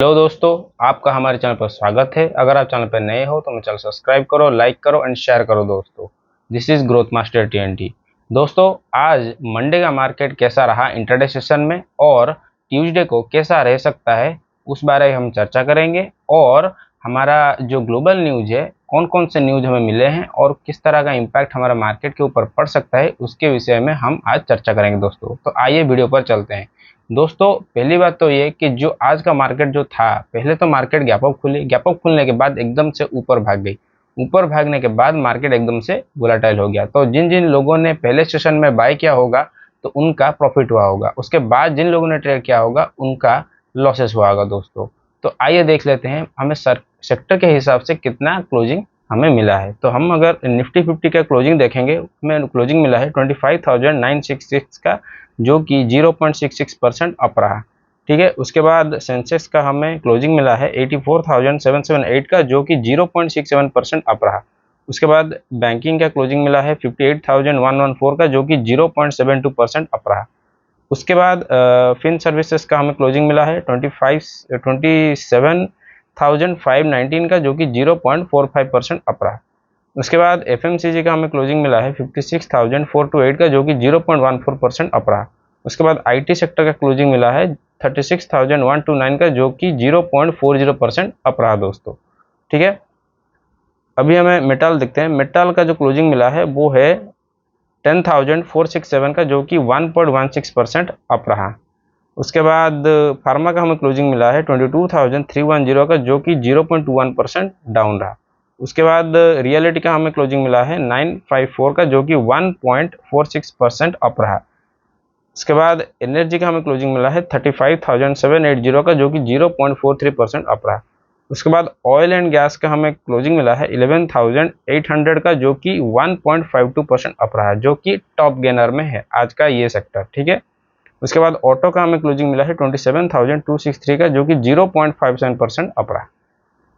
Hello दोस्तों, आपका हमारे चैनल पर स्वागत है। अगर आप चैनल पर नए हो तो मेरे चैनल सब्सक्राइब करो, लाइक करो एंड शेयर करो दोस्तों। This is growth master TNT। दोस्तों, आज मंडे का मार्केट कैसा रहा इंट्राडे सेशन में और ट्यूसडे को कैसा रह सकता है उस बारे में हम चर्चा करेंगे। और हमारा जो ग्लोबल न्यूज है, कौन कौन से न्यूज हमें मिले हैं और किस तरह का इम्पैक्ट हमारा मार्केट के ऊपर पड़ सकता है, उसके विषय में हम आज चर्चा करेंगे दोस्तों। तो आइए वीडियो पर चलते हैं। दोस्तों, पहली बात तो ये कि जो आज का मार्केट जो था, पहले तो मार्केट गैप अप खुली, गैप अप खुलने के बाद एकदम से ऊपर भाग गई। ऊपर भागने के बाद मार्केट एकदम से वोलेटाइल हो गया। तो जिन जिन लोगों ने पहले सेशन में बाय किया होगा तो उनका प्रॉफिट हुआ होगा, उसके बाद जिन लोगों ने ट्रेड किया होगा उनका लॉसेस हुआ होगा दोस्तों। तो आइए देख लेते हैं हमें सेक्टर के हिसाब से कितना क्लोजिंग हमें मिला है। तो हम अगर निफ्टी 50 का क्लोजिंग देखेंगे, हमें क्लोजिंग मिला है 25,966 का, जो कि 0.66% अप रहा। ठीक है, उसके बाद सेंसेक्स का हमें क्लोजिंग मिला है 84,778 का, जो कि 0.67% अप रहा। उसके बाद बैंकिंग का क्लोजिंग मिला है 58,114 का, जो कि 0.72% अप रहा। उसके बाद फिन सर्विसेज का हमें क्लोजिंग मिला है 27,519 का, जो कि 0.45% अप रहा। उसके बाद FMCG का हमें क्लोजिंग मिला है 56,428 का, जो कि 0.14% अप रहा। उसके बाद IT सेक्टर का क्लोजिंग मिला है 36,129 का, जो कि 0.40% अप रहा दोस्तों। ठीक है, अभी हमें मेटल देखते हैं। मेटल का जो क्लोजिंग मिला है वो है 10,467 का, जो कि 1.16% अप रहा। उसके बाद फार्मा का हमें क्लोजिंग मिला है 22,310 का, जो कि 0.21% डाउन रहा। उसके बाद रियलिटी का हमें क्लोजिंग मिला है 954 का, जो कि 1.46% अप रहा। उसके बाद एनर्जी का हमें क्लोजिंग मिला है 35,780 का, जो कि 0.43% अप रहा। उसके बाद ऑयल एंड गैस का हमें क्लोजिंग मिला है 11,800 का, जो कि 1.52% अप रहा, जो कि टॉप गेनर में है आज का ये सेक्टर। ठीक है, उसके बाद ऑटो का हमें क्लोजिंग मिला है 27,263 का, जो कि 0.57% अप रहा।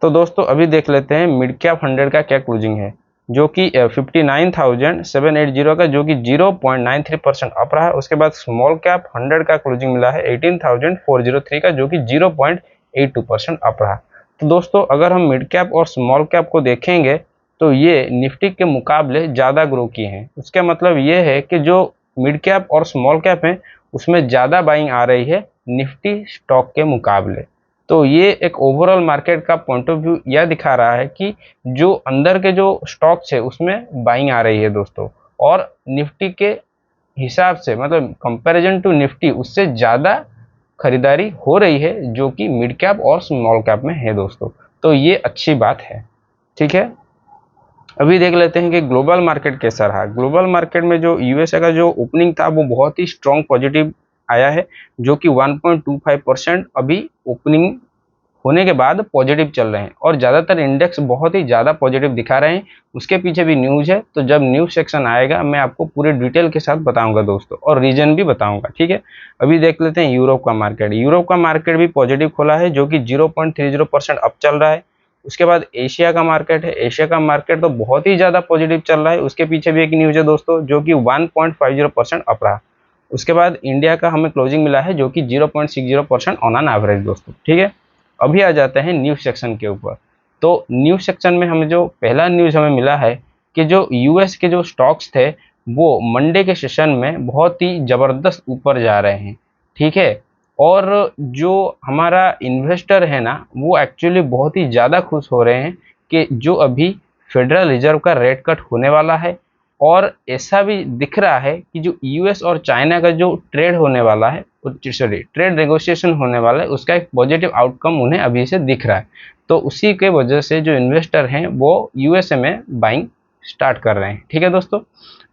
तो दोस्तों, अभी देख लेते हैं मिड कैप 100 का क्या क्लोजिंग है, जो कि 59,780 का, जो कि 0.93% अप रहा है। उसके बाद स्मॉल कैप 100 का क्लोजिंग मिला है 18,403 का, जो कि 0.82% अप रहा। तो दोस्तों, अगर हम मिड कैप और स्मॉल कैप को देखेंगे तो ये निफ्टी के मुकाबले ज़्यादा ग्रो किए हैं। उसका मतलब ये है कि जो मिड कैप और स्मॉल कैप हैं उसमें ज़्यादा बाइंग आ रही है निफ्टी स्टॉक के मुकाबले। तो ये एक ओवरऑल मार्केट का पॉइंट ऑफ व्यू यह दिखा रहा है कि जो अंदर के जो स्टॉक्स है उसमें बाइंग आ रही है दोस्तों, और निफ्टी के हिसाब से मतलब कंपैरिजन टू निफ्टी उससे ज़्यादा खरीदारी हो रही है, जो कि मिड कैप और स्मॉल कैप में है दोस्तों। तो ये अच्छी बात है। ठीक है, अभी देख लेते हैं कि ग्लोबल मार्केट कैसा रहा। ग्लोबल मार्केट में जो यूएसए का जो ओपनिंग था वो बहुत ही स्ट्रॉन्ग पॉजिटिव आया है, जो कि 1.25% अभी ओपनिंग होने के बाद पॉजिटिव चल रहे हैं, और ज़्यादातर इंडेक्स बहुत ही ज़्यादा पॉजिटिव दिखा रहे हैं। उसके पीछे भी न्यूज़ है, तो जब न्यूज़ सेक्शन आएगा मैं आपको पूरे डिटेल के साथ बताऊंगा दोस्तों, और रीजन भी बताऊंगा। ठीक है, अभी देख लेते हैं यूरोप का मार्केट। यूरोप का मार्केट भी पॉजिटिव खोला है, जो कि 0.30% अप चल रहा है। उसके बाद एशिया का मार्केट है। एशिया का मार्केट तो बहुत ही ज़्यादा पॉजिटिव चल रहा है। उसके पीछे भी एक न्यूज़ है दोस्तों, जो कि 1.50% अप रहा। उसके बाद इंडिया का हमें क्लोजिंग मिला है, जो कि 0.60% ऑन एन एवरेज दोस्तों। ठीक है, अभी आ जाते हैं न्यूज़ सेक्शन के ऊपर। तो न्यूज़ सेक्शन में हमें जो पहला न्यूज़ हमें मिला है कि जो यूएस के जो स्टॉक्स थे वो मंडे के सेशन में बहुत ही ज़बरदस्त ऊपर जा रहे हैं। ठीक है, और जो हमारा इन्वेस्टर है ना, वो एक्चुअली बहुत ही ज़्यादा खुश हो रहे हैं कि जो अभी फेडरल रिजर्व का रेट कट होने वाला है, और ऐसा भी दिख रहा है कि जो यूएस और चाइना का जो ट्रेड होने वाला है, सॉरी ट्रेड नेगोशिएशन होने वाला है, उसका एक पॉजिटिव आउटकम उन्हें अभी से दिख रहा है। तो उसी के वजह से जो इन्वेस्टर हैं वो यूएसए में बाइंग स्टार्ट कर रहे हैं। ठीक है दोस्तों,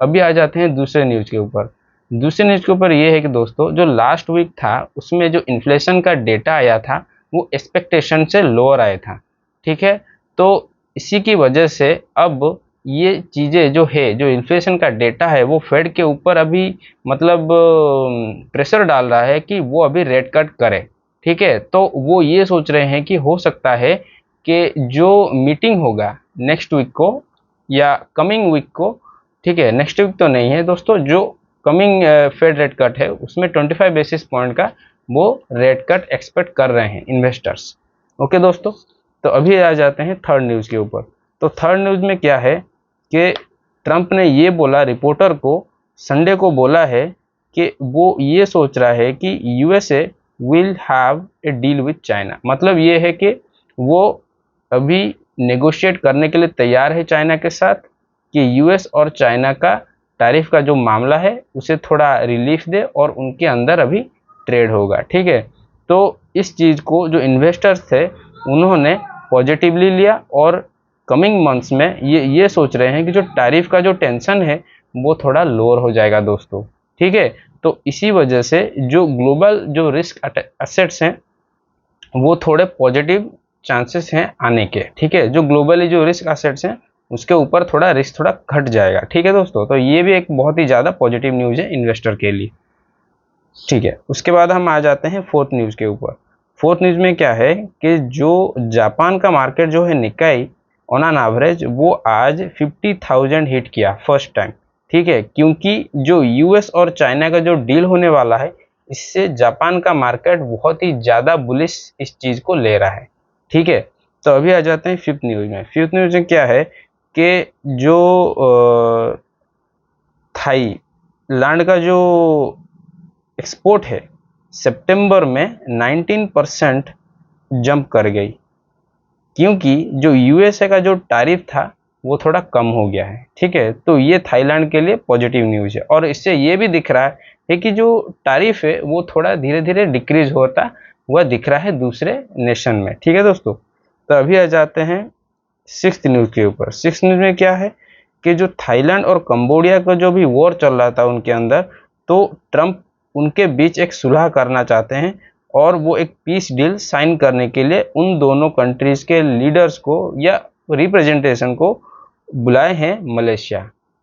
अभी आ जाते हैं दूसरे न्यूज़ के ऊपर। दूसरे न्यूज़ के ऊपर ये है कि दोस्तों, जो लास्ट वीक था उसमें जो इन्फ्लेशन का डेटा आया था वो एक्सपेक्टेशन से लोअर आया था। ठीक है, तो इसी की वजह से अब ये चीज़ें जो है, जो इन्फ्लेशन का डेटा है वो फेड के ऊपर अभी मतलब प्रेशर डाल रहा है कि वो अभी रेट कट करे। ठीक है, तो वो ये सोच रहे हैं कि हो सकता है कि जो मीटिंग होगा नेक्स्ट वीक को या कमिंग वीक को, ठीक है नेक्स्ट वीक तो नहीं है दोस्तों, जो कमिंग फेड रेट कट है उसमें 25 बेसिस पॉइंट का वो रेट कट एक्सपेक्ट कर रहे हैं इन्वेस्टर्स। ओके दोस्तों, तो अभी आ जाते हैं थर्ड न्यूज़ के ऊपर। तो थर्ड न्यूज़ में क्या है कि ट्रंप ने ये बोला, रिपोर्टर को संडे को बोला है कि वो ये सोच रहा है कि USA will have a deal with China. मतलब ये है कि वो अभी नेगोशिएट करने के लिए तैयार है चाइना के साथ कि यूएस और चाइना का टैरिफ का जो मामला है उसे थोड़ा रिलीफ दे और उनके अंदर अभी ट्रेड होगा। ठीक है, तो इस चीज़ को जो इन्वेस्टर्स थे उन्होंने पॉजिटिवली लिया और कमिंग मंथ्स में ये सोच रहे हैं कि जो टैरिफ का जो टेंशन है वो थोड़ा लोअर हो जाएगा दोस्तों। ठीक है, तो इसी वजह से जो ग्लोबल जो रिस्क एसेट्स हैं वो थोड़े पॉजिटिव चांसेस हैं आने के। ठीक है, जो ग्लोबली जो रिस्क एसेट्स हैं उसके ऊपर थोड़ा रिस्क थोड़ा घट जाएगा। ठीक है दोस्तों, तो ये भी एक बहुत ही ज़्यादा पॉजिटिव न्यूज़ है इन्वेस्टर के लिए। ठीक है, उसके बाद हम आ जाते हैं फोर्थ न्यूज़ के ऊपर। फोर्थ न्यूज़ में क्या है कि जो जापान का मार्केट जो है निकाई ऑन एन एवरेज वो आज 50,000 हिट किया फर्स्ट टाइम। ठीक है, क्योंकि जो यूएस और चाइना का जो डील होने वाला है इससे जापान का मार्केट बहुत ही ज़्यादा बुलिश इस चीज़ को ले रहा है। ठीक है, तो अभी आ जाते हैं फिफ्थ न्यूज़ में। फिफ्थ न्यूज़ में क्या है कि जो थाईलैंड का जो एक्सपोर्ट है सितंबर में 19% जंप कर गई, क्योंकि जो यूएसए का जो टैरिफ था वो थोड़ा कम हो गया है। ठीक है, तो ये थाईलैंड के लिए पॉजिटिव न्यूज़ है और इससे ये भी दिख रहा है कि जो टैरिफ है वो थोड़ा धीरे धीरे डिक्रीज होता हुआ दिख रहा है दूसरे नेशन में। ठीक है दोस्तों, तो अभी आ जाते हैं सिक्स्थ न्यूज़ के ऊपर। सिक्स्थ न्यूज़ में क्या है कि जो थाईलैंड और कंबोडिया का जो भी वॉर चल रहा था उनके अंदर, तो ट्रंप उनके बीच एक सुलह करना चाहते हैं और वो एक पीस डील साइन करने के लिए उन दोनों कंट्रीज़ के लीडर्स को या रिप्रेजेंटेशन को बुलाए हैं मलेशिया।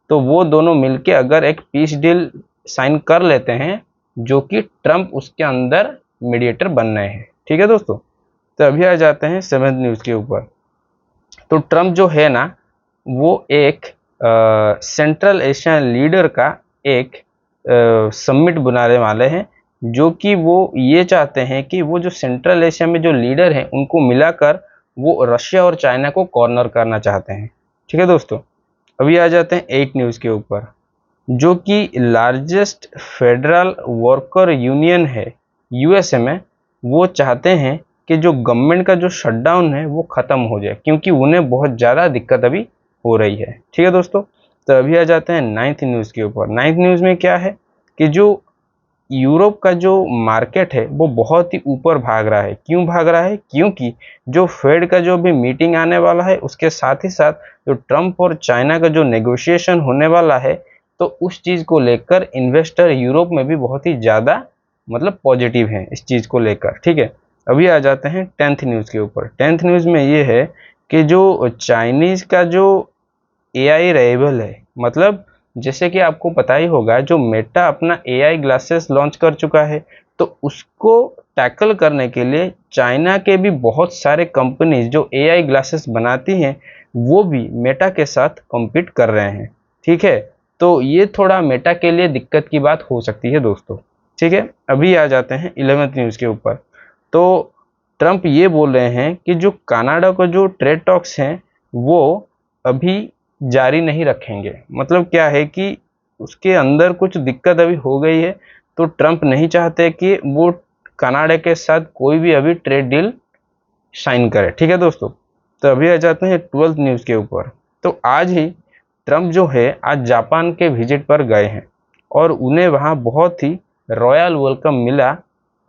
तो वो दोनों मिलके अगर एक पीस डील साइन कर लेते हैं जो कि ट्रंप उसके अंदर मीडिएटर बन रहे हैं। ठीक है दोस्तों, तो अभी आ जाते हैं सेवेंथ न्यूज़ के ऊपर। तो ट्रंप जो है ना वो एक सेंट्रल एशियन लीडर का एक समिट बुलाने वाले हैं, जो कि वो ये चाहते हैं कि वो जो सेंट्रल एशिया में जो लीडर हैं उनको मिलाकर वो रशिया और चाइना को कॉर्नर करना चाहते हैं। ठीक है दोस्तों, अभी आ जाते हैं 8 न्यूज़ के ऊपर। जो कि लार्जेस्ट फेडरल वर्कर यूनियन है यूएसए में, वो चाहते हैं कि जो गवर्नमेंट का जो शटडाउन है वो ख़त्म हो जाए, क्योंकि उन्हें बहुत ज़्यादा दिक्कत अभी हो रही है। ठीक है दोस्तों, तो अभी आ जाते हैं 9th न्यूज़ के ऊपर। 9th न्यूज़ में क्या है कि जो यूरोप का जो मार्केट है वो बहुत ही ऊपर भाग रहा है। क्यों भाग रहा है? क्योंकि जो फेड का जो भी मीटिंग आने वाला है उसके साथ ही साथ जो ट्रंप और चाइना का जो नेगोशिएशन होने वाला है, तो उस चीज़ को लेकर इन्वेस्टर यूरोप में भी बहुत ही ज़्यादा मतलब पॉजिटिव हैं इस चीज़ को लेकर। ठीक है, अभी आ जाते हैं 10th न्यूज़ के ऊपर। 10th न्यूज़ में ये है कि जो चाइनीज़ का जो एआई राइवल है, मतलब जैसे कि आपको पता ही होगा जो मेटा अपना एआई ग्लासेस लॉन्च कर चुका है, तो उसको टैकल करने के लिए चाइना के भी बहुत सारे कंपनीज जो एआई ग्लासेस बनाती हैं वो भी मेटा के साथ कॉम्पीट कर रहे हैं। ठीक है, तो ये थोड़ा मेटा के लिए दिक्कत की बात हो सकती है दोस्तों। ठीक है, अभी आ जाते हैं 11th न्यूज़ के ऊपर। तो ट्रंप ये बोल रहे हैं कि जो कनाडा को जो ट्रेड टॉक्स हैं वो अभी जारी नहीं रखेंगे। मतलब क्या है कि उसके अंदर कुछ दिक्कत अभी हो गई है, तो ट्रंप नहीं चाहते कि वो कनाडा के साथ कोई भी अभी ट्रेड डील साइन करे। ठीक है दोस्तों, तो अभी आ जाते हैं 12th न्यूज़ के ऊपर। तो आज ही ट्रंप जो है आज जापान के विजिट पर गए हैं और उन्हें वहाँ बहुत ही रॉयल वेलकम मिला।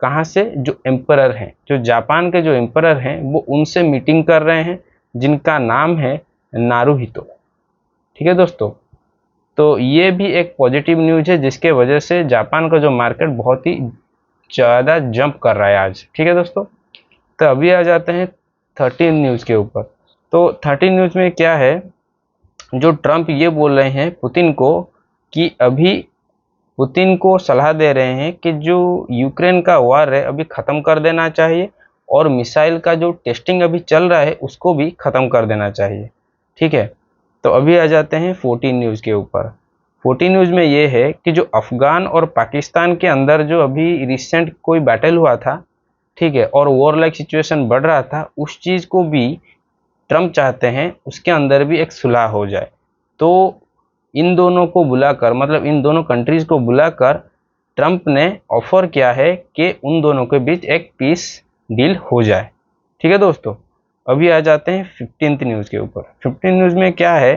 कहाँ से? जो एम्परर हैं, जो जापान के जो एम्परर हैं वो उनसे मीटिंग कर रहे हैं, जिनका नाम है नारुहितो। ठीक है दोस्तों, तो ये भी एक पॉजिटिव न्यूज़ है जिसके वजह से जापान का जो मार्केट बहुत ही ज़्यादा जंप कर रहा है आज। ठीक है दोस्तों, तो अभी आ जाते हैं 13 न्यूज़ के ऊपर। तो 13 न्यूज़ में क्या है, जो ट्रंप ये बोल रहे हैं पुतिन को कि अभी पुतिन को सलाह दे रहे हैं कि जो यूक्रेन का वार है अभी ख़त्म कर देना चाहिए और मिसाइल का जो टेस्टिंग अभी चल रहा है उसको भी ख़त्म कर देना चाहिए। ठीक है, तो अभी आ जाते हैं 14 न्यूज़ के ऊपर। 14 न्यूज़ में ये है कि जो अफगान और पाकिस्तान के अंदर जो अभी रिसेंट कोई बैटल हुआ था, ठीक है, और वॉर लाइक सिचुएशन बढ़ रहा था, उस चीज़ को भी ट्रम्प चाहते हैं उसके अंदर भी एक सुलह हो जाए। तो इन दोनों को बुलाकर, मतलब इन दोनों कंट्रीज को बुलाकर ट्रम्प ने ऑफर किया है कि उन दोनों के बीच एक पीस डील हो जाए। ठीक है दोस्तों, अभी आ जाते हैं 15th न्यूज़ के ऊपर। 15 न्यूज़ में क्या है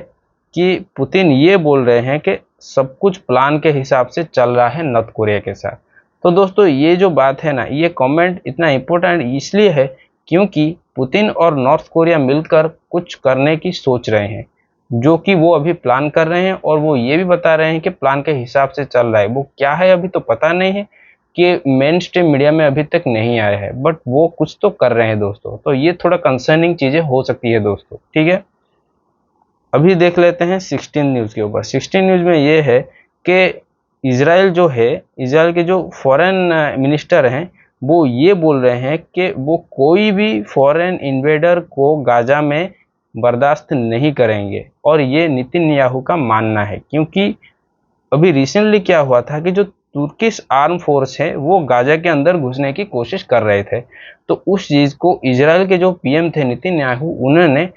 कि पुतिन ये बोल रहे हैं कि सब कुछ प्लान के हिसाब से चल रहा है नॉर्थ कोरिया के साथ। तो दोस्तों ये जो बात है ना, ये कमेंट इतना इम्पोर्टेंट इसलिए है क्योंकि पुतिन और नॉर्थ कोरिया मिलकर कुछ करने की सोच रहे हैं, जो कि वो अभी प्लान कर रहे हैं, और वो ये भी बता रहे हैं कि प्लान के हिसाब से चल रहा है। वो क्या है अभी तो पता नहीं है, कि मेन स्ट्रीम मीडिया में अभी तक नहीं आया है, बट वो कुछ तो कर रहे हैं दोस्तों। तो ये थोड़ा कंसर्निंग चीज़ें हो सकती है दोस्तों। ठीक है, अभी देख लेते हैं 16 न्यूज़ के ऊपर। 16 न्यूज़ में ये है कि इजराइल जो है, इजराइल के जो फॉरेन मिनिस्टर हैं, वो ये बोल रहे हैं कि वो कोई भी फॉरेन इन्वेडर को गाजा में बर्दाश्त नहीं करेंगे, और ये नेतन्याहू का मानना है। क्योंकि अभी रिसेंटली क्या हुआ था कि जो तुर्किश आर्म फोर्स है वो गाजा के अंदर घुसने की कोशिश कर रहे थे, तो उस चीज़ को इजराइल के जो पीएम थे नेतन्याहू, उन्होंने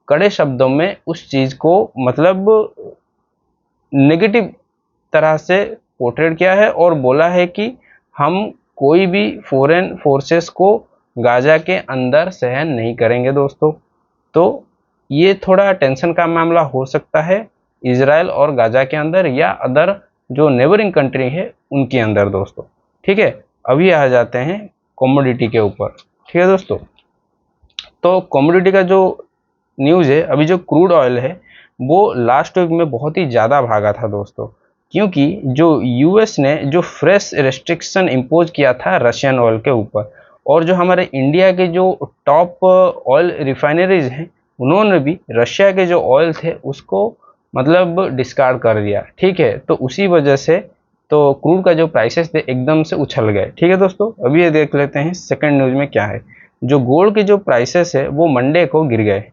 कड़े शब्दों में उस चीज़ को मतलब नेगेटिव तरह से पोर्ट्रेट किया है, और बोला है कि हम कोई भी फॉरेन फोर्सेस को गाजा के अंदर सहन नहीं करेंगे दोस्तों। तो ये थोड़ा टेंशन का मामला हो सकता है इजराइल और गाजा के अंदर, या अदर जो नेबरिंग कंट्री है उनके अंदर दोस्तों। ठीक है, अभी आ जाते हैं कमोडिटी के ऊपर। ठीक है दोस्तों, तो कमोडिटी का जो न्यूज़ है, अभी जो क्रूड ऑयल है वो लास्ट वीक में बहुत ही ज़्यादा भागा था दोस्तों, क्योंकि जो यूएस ने जो फ्रेश रेस्ट्रिक्शन इम्पोज किया था रशियन ऑयल के ऊपर, और जो हमारे इंडिया के जो टॉप ऑयल रिफाइनरीज हैं, उन्होंने भी रशिया के जो ऑयल थे उसको मतलब डिस्कार्ड कर दिया। ठीक है, तो उसी वजह से तो क्रूड का जो प्राइसेस थे एकदम से उछल गए। ठीक है दोस्तों, अभी ये देख लेते हैं सेकंड न्यूज़ में क्या है। जो गोल्ड के जो प्राइसेस है वो मंडे को गिर गए।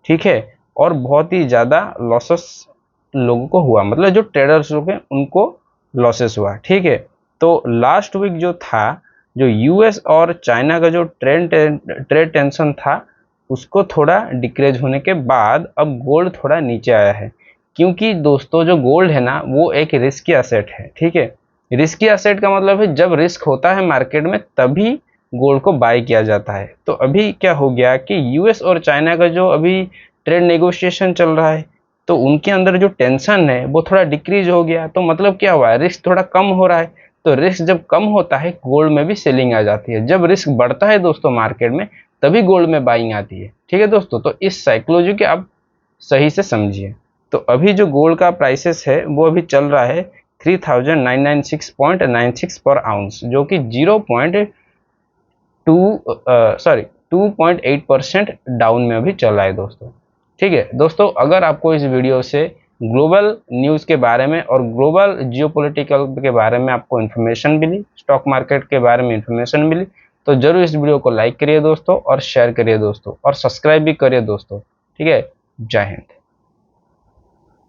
ठीक है, और बहुत ही ज़्यादा लॉसेस लोगों को हुआ, मतलब जो ट्रेडर्स लोग हैं उनको लॉसेस हुआ। ठीक है, तो लास्ट वीक जो था, जो यूएस और चाइना का जो ट्रेड टेंशन था, उसको थोड़ा डिक्रीज होने के बाद अब गोल्ड थोड़ा नीचे आया है। क्योंकि दोस्तों जो गोल्ड है ना, वो एक रिस्की एसेट है। ठीक है, रिस्की एसेट का मतलब है जब रिस्क होता है मार्केट में तभी गोल्ड को बाय किया जाता है। तो अभी क्या हो गया कि यूएस और चाइना का जो अभी ट्रेड नेगोशिएशन चल रहा है, तो उनके अंदर जो टेंशन है वो थोड़ा डिक्रीज हो गया। तो मतलब क्या हुआ है, रिस्क थोड़ा कम हो रहा है। तो रिस्क जब कम होता है गोल्ड में भी सेलिंग आ जाती है। जब रिस्क बढ़ता है दोस्तों मार्केट में, तभी गोल्ड में बाइंग आती है। ठीक है दोस्तों, तो इस साइकोलॉजी के आप सही से समझिए। तो अभी जो गोल्ड का प्राइसेस है वो अभी चल रहा है 3996.96 पर आउंस, जो कि 2.8% डाउन में अभी चल रहा है दोस्तों। ठीक है दोस्तों, अगर आपको इस वीडियो से ग्लोबल न्यूज़ के बारे में और ग्लोबल जियोपॉलिटिकल के बारे में आपको इन्फॉर्मेशन मिली, स्टॉक मार्केट के बारे में इन्फॉर्मेशन मिली, तो जरूर इस वीडियो को लाइक करिए दोस्तों, और शेयर करिए दोस्तों, और सब्सक्राइब भी करिए दोस्तों। ठीक है, जय हिंद।